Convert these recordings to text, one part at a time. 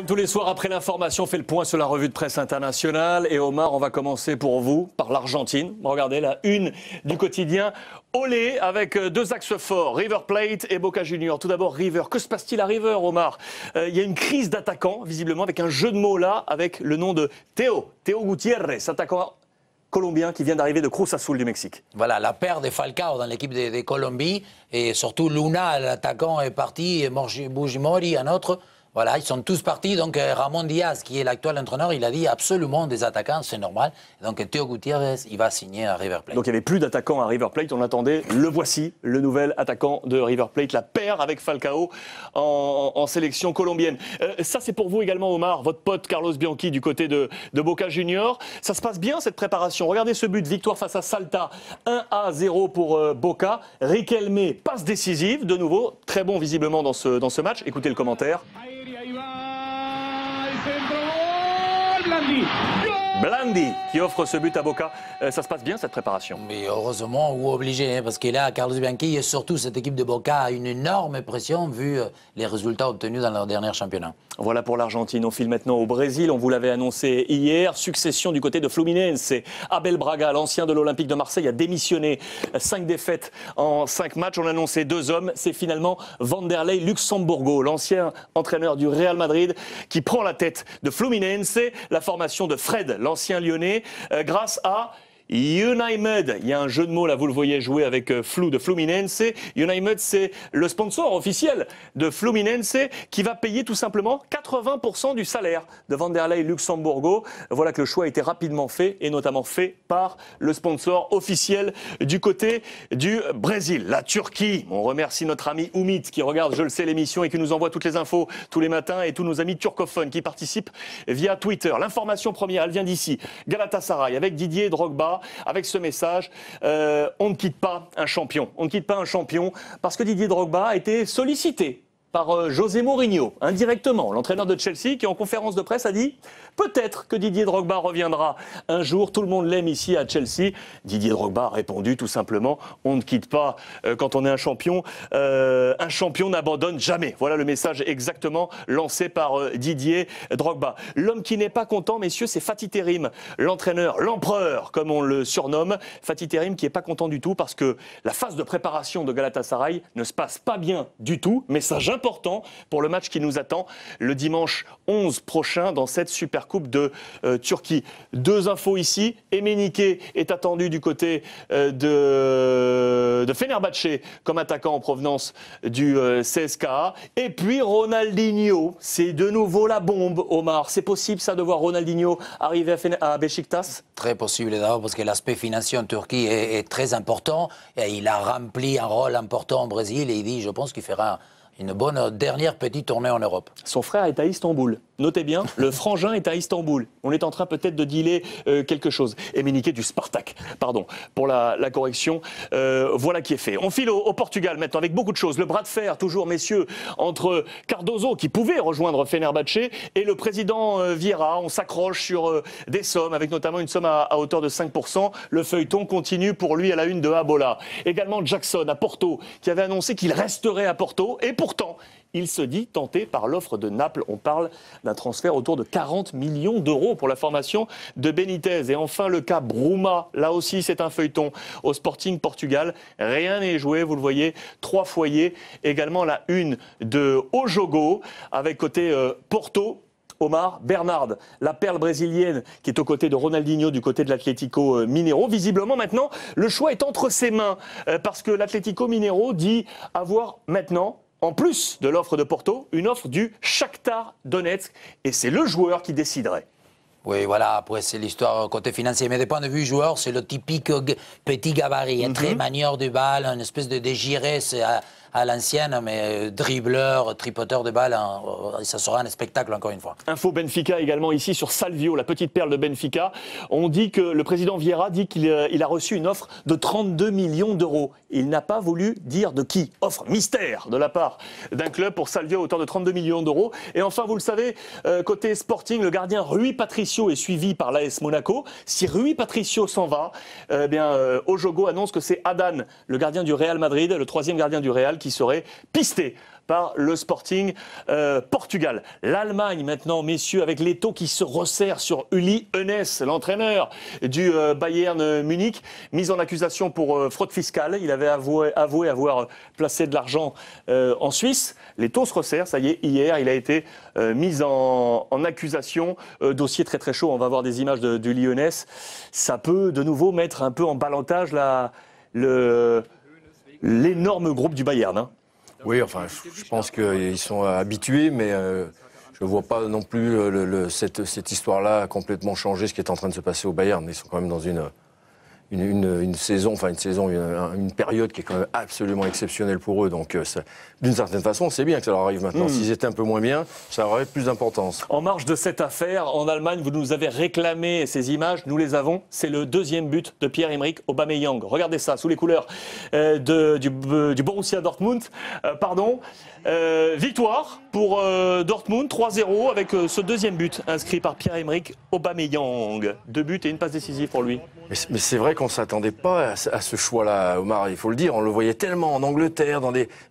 Comme tous les soirs après l'information, on fait le point sur la revue de presse internationale. Et Omar, on va commencer pour vous par l'Argentine. Regardez la une du quotidien Olé avec deux axes forts, River Plate et Boca Juniors. Tout d'abord River. Que se passe-t-il à River, Omar? Il y a une crise d'attaquants, visiblement, avec un jeu de mots là, avec le nom de Théo Gutiérrez, attaquant colombien qui vient d'arriver de Cruz Azul du Mexique. Voilà, la paire de Falcao dans l'équipe de Colombie et surtout Luna, l'attaquant, est parti, et Fujimori, un autre. Voilà, ils sont tous partis. Donc Ramon Diaz, qui est l'actuel entraîneur, il a dit absolument des attaquants, c'est normal. Donc Théo Gutiérrez, il va signer à River Plate. Donc il n'y avait plus d'attaquants à River Plate, on attendait. Le voici, le nouvel attaquant de River Plate, la paire avec Falcao en sélection colombienne. Ça c'est pour vous également, Omar, votre pote Carlos Bianchi du côté de Boca Juniors. Ça se passe bien cette préparation. Regardez ce but, victoire face à Salta, 1-0 pour Boca. Riquelme, passe décisive, de nouveau, très bon visiblement dans ce match. Écoutez le commentaire. Blandi qui offre ce but à Boca. Ça se passe bien cette préparation? Mais heureusement ou obligé, parce que là, Carlos Bianchi et surtout cette équipe de Boca a une énorme pression vu les résultats obtenus dans leur dernier championnat. Voilà pour l'Argentine. On file maintenant au Brésil. On vous l'avait annoncé hier. Succession du côté de Fluminense. Abel Braga, l'ancien de l'Olympique de Marseille, a démissionné. 5 défaites en 5 matchs. On a annoncé 2 hommes. C'est finalement Vanderlei Luxemburgo, l'ancien entraîneur du Real Madrid, qui prend la tête de Fluminense. La formation de Fred, l'ancien lyonnais, grâce à Unimed. Il y a un jeu de mots là, vous le voyez jouer avec Flu de Fluminense. Unimed, c'est le sponsor officiel de Fluminense qui va payer tout simplement 80% du salaire de Vanderlei Luxemburgo. Voilà que le choix a été rapidement fait et notamment fait par le sponsor officiel du côté du Brésil. La Turquie, on remercie notre ami Oumit qui regarde, je le sais, l'émission et qui nous envoie toutes les infos tous les matins et tous nos amis turcophones qui participent via Twitter. L'information première, elle vient d'ici. Galatasaray avec Didier Drogba. Avec ce message, on ne quitte pas un champion. On ne quitte pas un champion parce que Didier Drogba a été sollicité par José Mourinho, indirectement, l'entraîneur de Chelsea, qui en conférence de presse a dit « Peut-être que Didier Drogba reviendra un jour, tout le monde l'aime ici à Chelsea ». Didier Drogba a répondu tout simplement « On ne quitte pas quand on est un champion n'abandonne jamais ». Voilà le message exactement lancé par Didier Drogba. L'homme qui n'est pas content, messieurs, c'est Fatih Terim, l'entraîneur, l'empereur, comme on le surnomme. Fatih Terim qui n'est pas content du tout parce que la phase de préparation de Galatasaray ne se passe pas bien du tout, message important pour le match qui nous attend le dimanche 11 prochain dans cette Supercoupe de Turquie. 2 infos ici. Emenike est attendu du côté de Fenerbahçe comme attaquant en provenance du CSKA. Et puis Ronaldinho, c'est de nouveau la bombe, Omar. C'est possible ça de voir Ronaldinho arriver à Beşiktaş? Très possible d'abord parce que l'aspect financier en Turquie est très important. Et il a rempli un rôle important au Brésil et il dit, je pense qu'il fera une bonne dernière petite tournée en Europe. Son frère est à Istanbul. Notez bien, le frangin est à Istanbul. On est en train peut-être de dealer quelque chose. Emenike du Spartak, pardon, pour la correction. Voilà qui est fait. On file au Portugal maintenant avec beaucoup de choses. Le bras de fer, toujours messieurs, entre Cardoso, qui pouvait rejoindre Fenerbahçe, et le président Vieira. On s'accroche sur des sommes, avec notamment une somme à hauteur de 5%. Le feuilleton continue pour lui à la une de Abola. Également Jackson à Porto, qui avait annoncé qu'il resterait à Porto. Et pourtant, il se dit tenté par l'offre de Naples. On parle d'un transfert autour de 40 millions d'euros pour la formation de Benitez. Et enfin, le cas Bruma. Là aussi, c'est un feuilleton au Sporting Portugal. Rien n'est joué, vous le voyez. 3 foyers. Également la une de Ojogo, avec côté Porto. Omar Bernard, la perle brésilienne qui est aux côtés de Ronaldinho du côté de l'Atlético Mineiro. Visiblement maintenant, le choix est entre ses mains parce que l'Atlético Mineiro dit avoir maintenant, en plus de l'offre de Porto, une offre du Shakhtar Donetsk et c'est le joueur qui déciderait. Oui, voilà, après c'est l'histoire côté financier. Mais des points de vue joueur, c'est le typique petit gabarit, très manieur de balle, une espèce de dégiré, c'est à l'ancienne, mais dribbleur, tripoteur de balles, ça sera un spectacle encore une fois. Info Benfica également ici sur Salvio, la petite perle de Benfica. On dit que le président Vieira dit qu'il a reçu une offre de 32 millions d'euros. Il n'a pas voulu dire de qui. Offre mystère de la part d'un club pour Salvio à hauteur de 32 millions d'euros. Et enfin, vous le savez, côté Sporting, le gardien Rui Patricio est suivi par l'AS Monaco. Si Rui Patricio s'en va, Ojogo annonce que c'est Adan, le gardien du Real Madrid, le 3e gardien du Real, qui serait pisté par le Sporting Portugal. L'Allemagne maintenant, messieurs, avec l'étau qui se resserre sur Uli Hoeneß, l'entraîneur du Bayern Munich, mis en accusation pour fraude fiscale. Il avait avoué avoir placé de l'argent en Suisse. L'étau se resserre, ça y est, hier, il a été mis en accusation. Dossier très très chaud, on va voir des images d'Uli Hoeneß. Ça peut de nouveau mettre un peu en ballottage l'énorme groupe du Bayern. Hein. Oui, enfin, je pense qu'ils sont habitués, mais je ne vois pas non plus cette histoire-là complètement changer ce qui est en train de se passer au Bayern. Ils sont quand même dans une période qui est quand même absolument exceptionnelle pour eux. Donc, d'une certaine façon, c'est bien que ça leur arrive maintenant. S'ils étaient un peu moins bien, ça aurait plus d'importance. En marge de cette affaire, en Allemagne, vous nous avez réclamé ces images. Nous les avons. C'est le deuxième but de Pierre-Emerick Aubameyang. Regardez ça, sous les couleurs du Borussia Dortmund. Victoire pour Dortmund, 3-0, avec ce deuxième but inscrit par Pierre-Emerick Aubameyang. 2 buts et une passe décisive pour lui. Mais c'est vrai qu'on ne s'attendait pas à ce choix-là, Omar, il faut le dire. On le voyait tellement en Angleterre.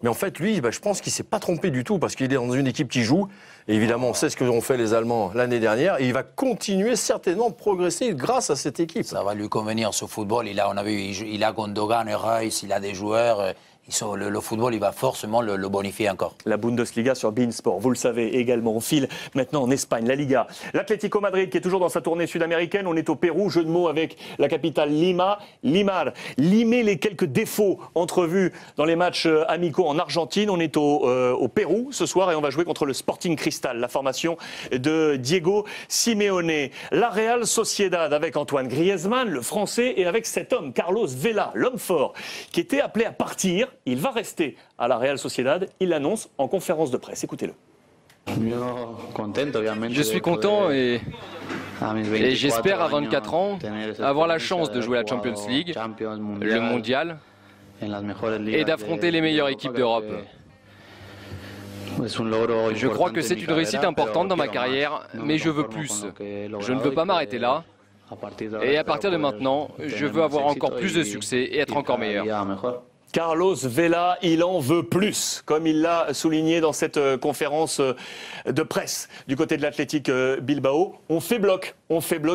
Mais en fait, lui, je pense qu'il ne s'est pas trompé du tout parce qu'il est dans une équipe qui joue. Et évidemment, on sait ce que ont fait les Allemands l'année dernière. Et il va continuer certainement de progresser grâce à cette équipe. Ça va lui convenir, ce football. On a vu, il a Gundogan, Reus, il a des joueurs... Le football, il va forcément le bonifier encore. La Bundesliga sur beIN Sport, vous le savez également. On file maintenant en Espagne, la Liga. L'Atlético Madrid qui est toujours dans sa tournée sud-américaine. On est au Pérou, jeu de mots avec la capitale Lima. Limer les quelques défauts entrevus dans les matchs amicaux en Argentine. On est au Pérou ce soir et on va jouer contre le Sporting Cristal, la formation de Diego Simeone. La Real Sociedad avec Antoine Griezmann, le français, et avec cet homme, Carlos Vela, l'homme fort, qui était appelé à partir. Il va rester à la Real Sociedad. Il l'annonce en conférence de presse. Écoutez-le. Je suis content et j'espère à 24 ans avoir la chance de jouer la Champions League, le Mondial et d'affronter les meilleures équipes d'Europe. Je crois que c'est une réussite importante dans ma carrière, mais je veux plus. Je ne veux pas m'arrêter là. Et à partir de maintenant, je veux avoir encore plus de succès et être encore meilleur. Carlos Vela, il en veut plus, comme il l'a souligné dans cette conférence de presse du côté de l'Athletic Bilbao. On fait bloc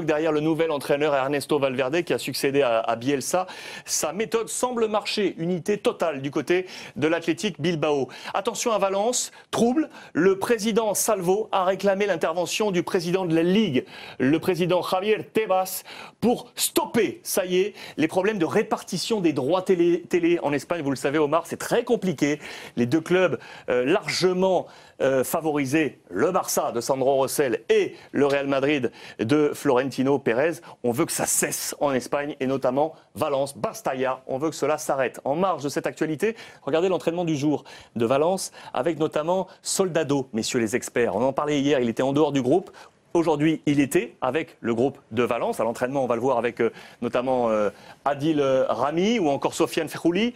derrière le nouvel entraîneur Ernesto Valverde qui a succédé à Bielsa. Sa méthode semble marcher, unité totale du côté de l'Athletic Bilbao. Attention à Valence, trouble. Le président Salvo a réclamé l'intervention du président de la Ligue, le président Javier Tebas, pour stopper, ça y est, les problèmes de répartition des droits télé en Espagne. Vous le savez, Omar, c'est très compliqué. Les deux clubs largement favorisés, le Barça de Sandro Rosell et le Real Madrid de Florentino Pérez, on veut que ça cesse en Espagne et notamment Valence, Bastaya, on veut que cela s'arrête. En marge de cette actualité, regardez l'entraînement du jour de Valence avec notamment Soldado, messieurs les experts. On en parlait hier, il était en dehors du groupe. Aujourd'hui, il était avec le groupe de Valence. À l'entraînement, on va le voir avec notamment Adil Rami ou encore Sofiane Ferrouli.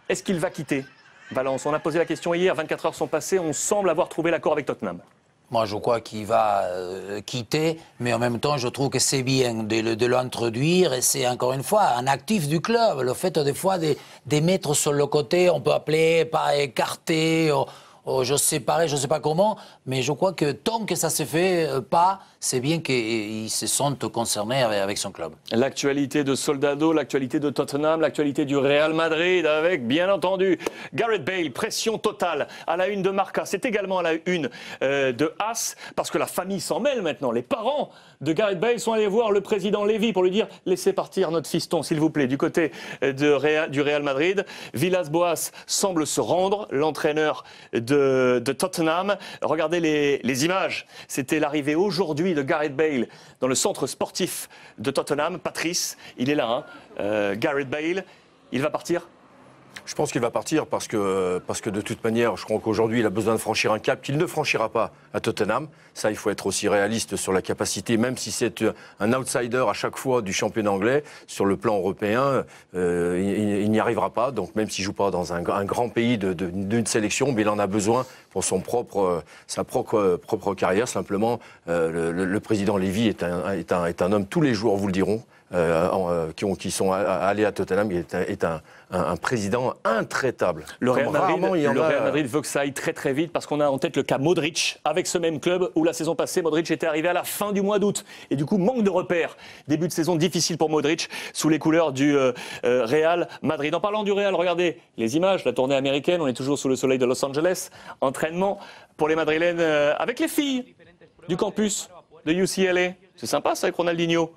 Est-ce qu'il va quitter Valence? On a posé la question hier, 24 heures sont passées, on semble avoir trouvé l'accord avec Tottenham. Moi, je crois qu'il va quitter, mais en même temps, je trouve que c'est bien de l'introduire et c'est encore une fois un actif du club. Le fait des fois de mettre sur le côté, on peut appeler pas écarté, je sais pas comment, mais je crois que tant que ça se fait pas, c'est bien qu'ils se sentent concernés avec son club. L'actualité de Soldado, l'actualité de Tottenham, l'actualité du Real Madrid avec, bien entendu, Gareth Bale, pression totale à la une de Marca. C'est également à la une de AS, parce que la famille s'en mêle maintenant. Les parents de Gareth Bale sont allés voir le président Lévy pour lui dire « Laissez partir notre fiston, s'il vous plaît », du côté du Real Madrid. Villas-Boas semble se rendre, l'entraîneur de Tottenham. Regardez les images. C'était l'arrivée aujourd'hui de Gareth Bale dans le centre sportif de Tottenham. Patrice, il est là. Gareth Bale, il va partir ? Je pense qu'il va partir parce que de toute manière, je crois qu'aujourd'hui, il a besoin de franchir un cap qu'il ne franchira pas à Tottenham. Ça, il faut être aussi réaliste sur la capacité, même si c'est un outsider à chaque fois du championnat anglais, sur le plan européen, il n'y arrivera pas. Donc même s'il ne joue pas dans un grand pays d'une sélection, mais il en a besoin pour sa propre carrière. Simplement, le président Lévy est un homme, tous les jours vous le diront, qui sont allés à Tottenham, est un président intraitable. Le Real Madrid veut que ça aille très très vite parce qu'on a en tête le cas Modric avec ce même club où la saison passée Modric était arrivé à la fin du mois d'août et du coup manque de repères. Début de saison difficile pour Modric sous les couleurs du Real Madrid. En parlant du Real, regardez les images, la tournée américaine, on est toujours sous le soleil de Los Angeles, entraînement pour les Madrilènes avec les filles du campus de UCLA. C'est sympa ça avec Ronaldinho.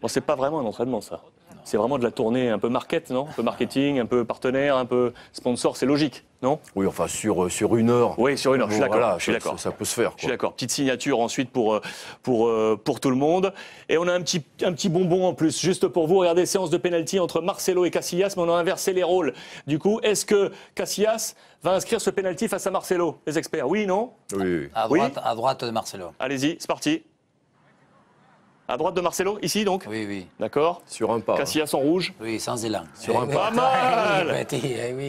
Bon, c'est pas vraiment un entraînement ça. C'est vraiment de la tournée un peu market, non? Un peu marketing, un peu partenaire, un peu sponsor, c'est logique, non? Oui, enfin sur une heure. Oui, sur une heure, je suis d'accord. Voilà, je suis d'accord. Ça peut se faire. Je suis d'accord. Petite signature ensuite pour tout le monde. Et on a un petit bonbon en plus, juste pour vous. Regardez, séance de pénalty entre Marcelo et Casillas, mais on a inversé les rôles. Du coup, est-ce que Casillas va inscrire ce pénalty face à Marcelo? Les experts, oui, non? Oui. À droite de Marcelo. Allez-y, c'est parti. À droite de Marcelo, ici donc? Oui, oui. D'accord. Sur un pas. Casillas en rouge. Oui, sans élan. Sur un pas mal.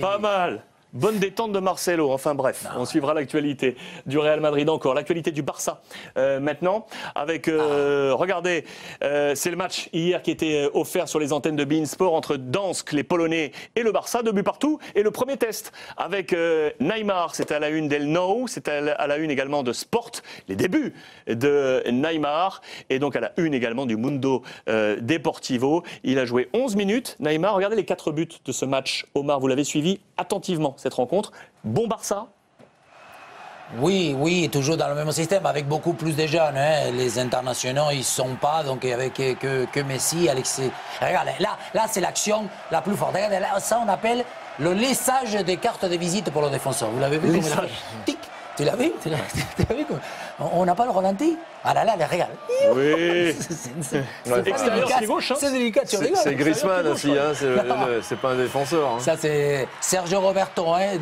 Pas mal. Bonne détente de Marcelo. Enfin bref, on suivra l'actualité du Real Madrid encore. L'actualité du Barça maintenant. Avec, regardez, c'est le match hier qui était offert sur les antennes de beIN Sport entre Dansk, les Polonais, et le Barça. 2 buts partout. Et le premier test avec Neymar. C'était à la une d'El Nou. C'était à la une également de Sport. Les débuts de Neymar. Et donc à la une également du Mundo Deportivo. Il a joué 11 minutes. Neymar, regardez les 4 buts de ce match. Omar, vous l'avez suivi attentivement cette rencontre. Bon Barça? Oui, toujours dans le même système, avec beaucoup plus de jeunes. Hein. Les internationaux, ils ne sont pas, donc avec que Messi, Alexis. Regardez, là c'est l'action la plus forte. Regardez, là, ça on appelle le lissage des cartes de visite pour le défenseur. Vous l'avez vu? Tic. Tu l'as vu? On n'a pas le ralenti? Ah là là, regarde. Oui. C'est extérieur pied gauche. C'est délicat, tu rigoles. C'est Griezmann aussi, hein, c'est pas un défenseur. Hein. Ça, c'est Sergio Roberto, hein,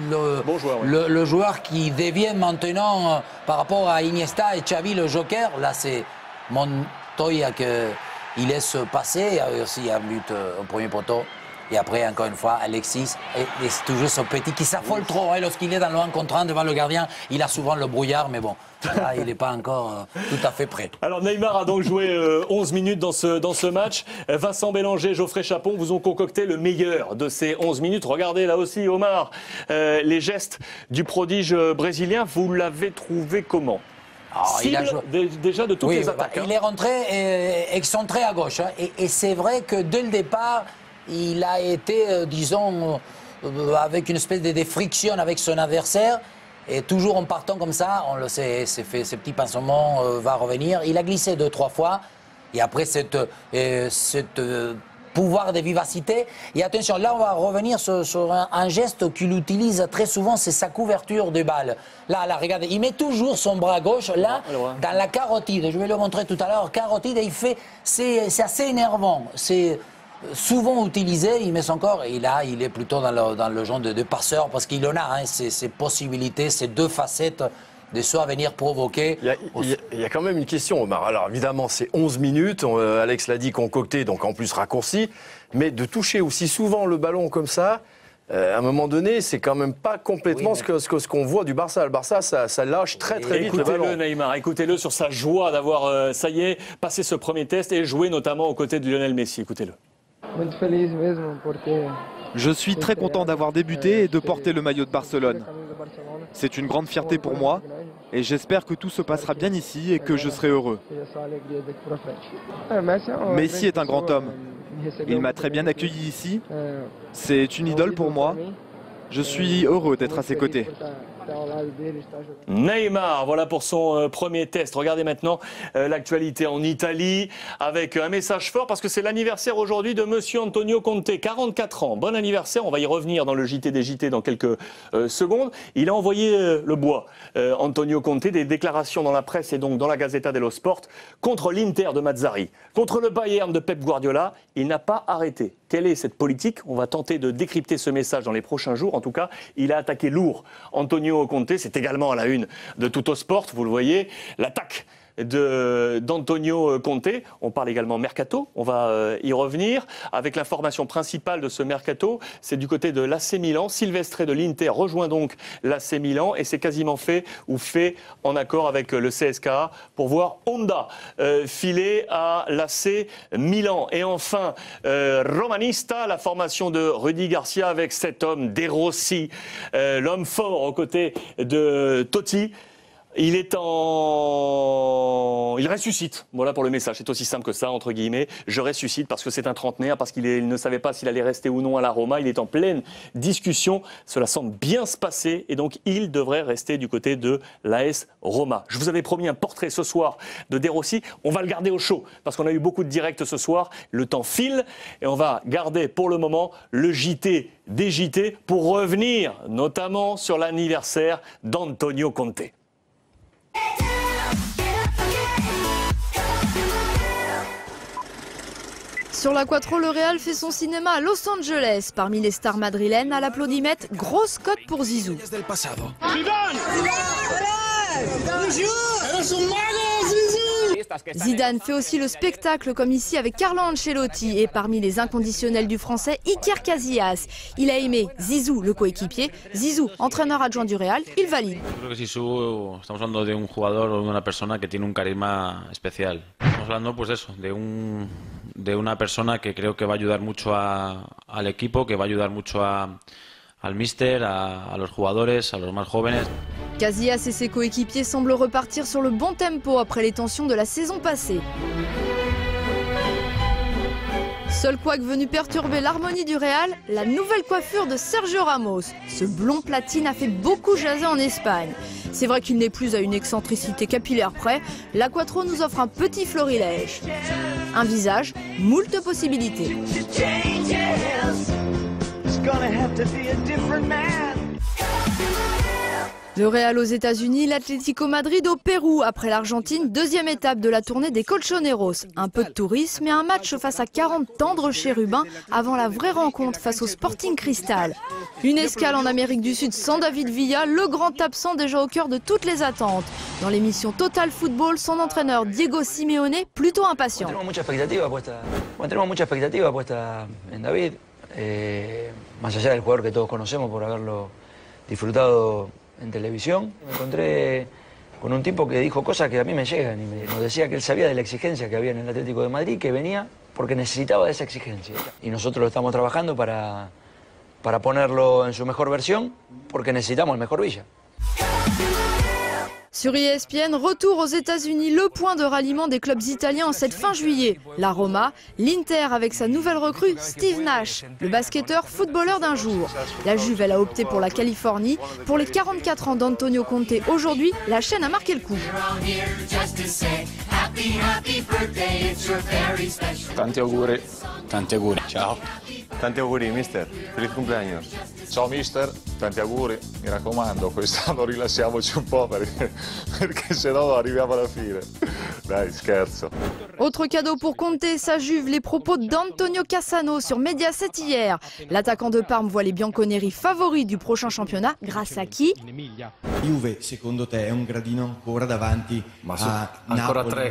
bon joueur, oui. le joueur qui devient maintenant, par rapport à Iniesta et Xavi, le joker. Là, c'est Montoya qu'il laisse passer. Il y a aussi un but au premier poteau. Et après, encore une fois, Alexis, et c'est toujours ce petit qui s'affole trop. Hein, lorsqu'il est dans le 1 contre 1 devant le gardien, il a souvent le brouillard, mais bon, là, il n'est pas encore tout à fait prêt. Alors Neymar a donc joué 11 minutes dans ce match. Vincent Bélanger, Geoffrey Chapon vous ont concocté le meilleur de ces 11 minutes. Regardez là aussi, Omar, les gestes du prodige brésilien, vous l'avez trouvé comment? Cible déjà de toutes les attaques. Il est rentré excentré à gauche. Hein, et c'est vrai que dès le départ, il a été, disons, avec une espèce de friction avec son adversaire. Et toujours en partant comme ça, on le sait, ces petits pinsements va revenir. Il a glissé 2-3 fois. Et après, cette pouvoir de vivacité. Et attention, là, on va revenir sur un geste qu'il utilise très souvent, c'est sa couverture de balle. Là, regardez, il met toujours son bras gauche, là, dans la carotide. Je vais le montrer tout à l'heure. Carotide, et il fait... C'est assez énervant. C'est... souvent utilisé, il met son corps, et là, il est plutôt dans le genre de passeur, parce qu'il en a, hein, ces possibilités, ces deux facettes de soit venir provoquer. Il y a quand même une question, Omar. Alors, évidemment, c'est 11 minutes, Alex l'a dit, concocté, donc en plus raccourci, mais de toucher aussi souvent le ballon comme ça, à un moment donné, c'est quand même pas complètement ce qu'on voit du Barça. Le Barça, ça lâche très vite le ballon. Écoutez-le, Neymar, écoutez-le sur sa joie d'avoir, ça y est, passé ce premier test et joué notamment aux côtés de Lionel Messi. Écoutez-le. Je suis très content d'avoir débuté et de porter le maillot de Barcelone. C'est une grande fierté pour moi et j'espère que tout se passera bien ici et que je serai heureux. Messi est un grand homme. Il m'a très bien accueilli ici. C'est une idole pour moi. Je suis heureux d'être à ses côtés. Neymar, voilà pour son premier test. Regardez maintenant l'actualité en Italie avec un message fort parce que c'est l'anniversaire aujourd'hui de monsieur Antonio Conte, 44 ans. Bon anniversaire, on va y revenir dans le JT des JT dans quelques secondes. Il a envoyé le bois, Antonio Conte, des déclarations dans la presse et donc dans la Gazzetta dello Sport contre l'Inter de Mazzarri, contre le Bayern de Pep Guardiola. Il n'a pas arrêté. Quelle est cette politique? On va tenter de décrypter ce message dans les prochains jours. En tout cas, il a attaqué lourd Antonio Conte. C'est également à la une de Tuttosport, vous le voyez. L'attaque d'Antonio Conte. On parle également mercato, on va y revenir. Avec l'information principale de ce mercato, c'est du côté de l'AC Milan. Silvestre de l'Inter rejoint donc l'AC Milan et c'est quasiment fait ou fait en accord avec le CSKA pour voir Honda filer à l'AC Milan. Et enfin, Romanista, la formation de Rudy Garcia avec cet homme, De Rossi, l'homme fort aux côtés de Totti. Il ressuscite. Voilà pour le message. C'est aussi simple que ça, entre guillemets. Je ressuscite parce que c'est un trentenaire, parce qu'il ne savait pas s'il allait rester ou non à la Roma. Il est en pleine discussion. Cela semble bien se passer et donc il devrait rester du côté de l'AS Roma. Je vous avais promis un portrait ce soir de De Rossi. On va le garder au chaud parce qu'on a eu beaucoup de directs ce soir. Le temps file et on va garder pour le moment le JT des JT pour revenir notamment sur l'anniversaire d'Antonio Conte. Sur la Quattro, le Real fait son cinéma à Los Angeles. Parmi les stars madrilènes, à l'applaudimètre, grosse cote pour Zizou. Zidane fait aussi le spectacle comme ici avec Carlo Ancelotti et parmi les inconditionnels du français, Iker Casillas. Il a aimé Zizou, le coéquipier. Zizou, entraîneur adjoint du Real, il valide. Je creo que Zizou, estamos hablando de un jugador o de una persona que tiene un carisma especial. Estamos hablando pues eso, de una persona que creo que va a ayudar mucho al equipo, que va a ayudar mucho al míster, a los jugadores, a los más jóvenes. Casillas et ses coéquipiers semblent repartir sur le bon tempo après les tensions de la saison passée. Seul couac venu perturber l'harmonie du Real, la nouvelle coiffure de Sergio Ramos. Ce blond platine a fait beaucoup jaser en Espagne. C'est vrai qu'il n'est plus à une excentricité capillaire près, la Quattro nous offre un petit florilège. Un visage, moult possibilités. Le Real aux États-Unis, l'Atlético Madrid au Pérou. Après l'Argentine, deuxième étape de la tournée des Colchoneros. Un peu de tourisme et un match face à 40 tendres chérubins avant la vraie rencontre face au Sporting Cristal. Une escale en Amérique du Sud sans David Villa, le grand absent déjà au cœur de toutes les attentes. Dans l'émission Total Football, son entraîneur Diego Simeone, plutôt impatient. Tenemos mucha expectativa puesta en David, más allá del jugador que todos conocemos por haberlo disfrutado en televisión. Me encontré con un tipo que dijo cosas que a mí me llegan y nos decía que él sabía de la exigencia que había en el Atlético de Madrid, que venía porque necesitaba de esa exigencia. Y nosotros lo estamos trabajando para ponerlo en su mejor versión, porque necesitamos el mejor Villa. Sur ESPN, retour aux États-Unis, le point de ralliement des clubs italiens en cette fin juillet. La Roma, l'Inter avec sa nouvelle recrue Steve Nash, le basketteur footballeur d'un jour. La Juve, elle a opté pour la Californie. Pour les 44 ans d'Antonio Conte, aujourd'hui, la chaîne a marqué le coup. Tanti auguri. Tanti auguri, ciao. Tanti auguri, mister. Feliz cumpleaños. Ciao mister, tanti auguri. Mi raccomando, quest'anno rilassiamoci un po' perché sennò arriviamo alla fine. Dai, scherzo. Autre cadeau pour Conte, sa Juve, les propos d'Antonio Cassano sur Mediaset hier. L'attaquant de Parme voit les bianconeri favoris du prochain championnat grâce à qui? Juve, secondo te, è un gradino ancora davanti a ancora Napoli?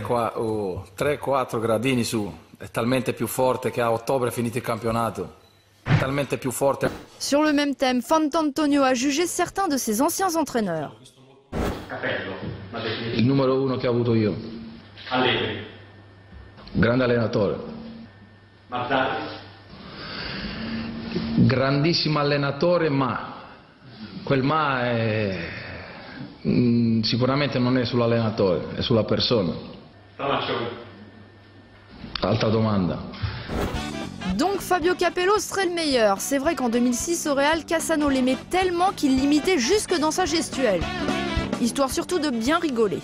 3-4 gradini su. È talmente più forte che a ottobre è finito il campionato. È talmente più forte. Sur le même thème, Fantantonio a jugé certains de ses anciens entraîneurs. Il numero 1 che ho avuto io. Allegri. Grande allenatore. Mazzarri. Grandissimo allenatore, ma quel ma è sicuramente non è sull'allenatore, è sulla persona. Tomaccioni. Altra domanda. Donc Fabio Capello serait le meilleur. C'est vrai qu'en 2006 au Real, Cassano l'aimait tellement qu'il l'imitait jusque dans sa gestuelle. Histoire surtout de bien rigoler.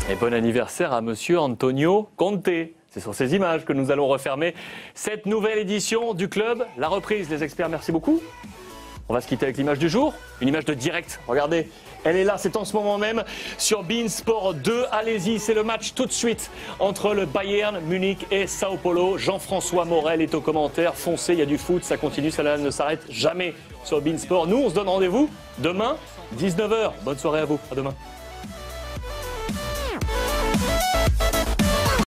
Et bon anniversaire à monsieur Antonio Conte. C'est sur ces images que nous allons refermer cette nouvelle édition du club. La reprise, les experts, merci beaucoup. On va se quitter avec l'image du jour, une image de direct. Regardez, elle est là, c'est en ce moment même sur beIN Sport 2. Allez-y, c'est le match tout de suite entre le Bayern Munich et Sao Paulo. Jean-François Morel est au commentaire. Foncez, il y a du foot, ça continue, ça ne s'arrête jamais sur beIN Sport. Nous, on se donne rendez-vous demain, 19h. Bonne soirée à vous, à demain.